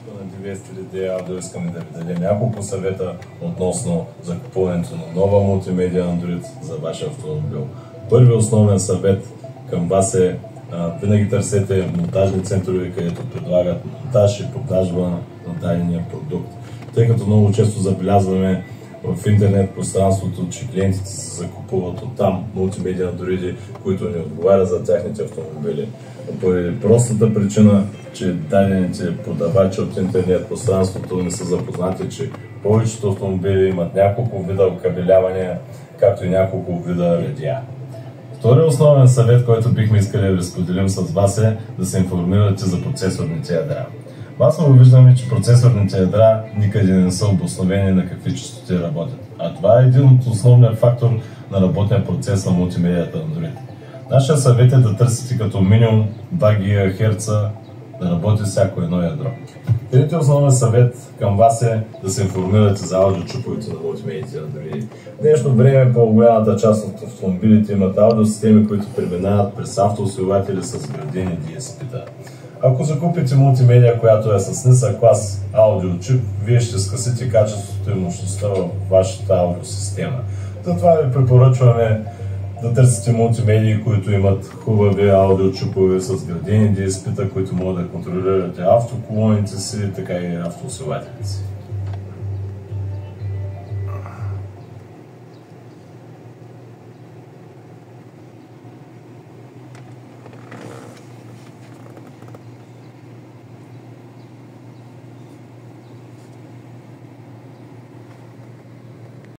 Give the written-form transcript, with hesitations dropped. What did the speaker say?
На 200 аудио искаме да ви дадем няколко съвета относно закупуването на нова мултимедия Android за вашия автомобил. Първи основен съвет към вас е винаги търсете монтажни центрове, където предлагат монтаж и продажба на дадения продукт. Тъй като много често забелязваме в интернет пространството, че клиентите се закупуват от там мултимедия Android, които не отговарят за тяхните автомобили. Поради простата причина, че дадените продавачи от интернет пространството не са запознати, че повечето автомобили имат няколко вида окабелявания, както и няколко вида радиа. Вторият основен съвет, който бихме искали да ви споделим с вас е да се информирате за процесорните ядра. Масово виждаме, че процесорните ядра никъде не са обосновени на какви честоти работят. А това е един от основния фактор на работния процес на мултимедията Android. Нашия съвет е да търсите като минимум 2 ГГц да работи всяко едно ядро. Третият основен съвет към вас е да се информирате за аудиочиповете на мултимедиите Android. В днешно време по-голямата част от автомобилите имат аудиосистеми, които преминават през автоусвояватели с вградени DSP-та. Ако закупите мултимедия, която е с нисък клас аудиочип, вие ще скъсите качеството и мощността в вашата аудиосистема. Затова ви препоръчваме да търсите мултимедии, които имат хубави аудиочипове с вградени DSP-та, които могат да контролирате автоколоните си, така и автоусвоявателите си.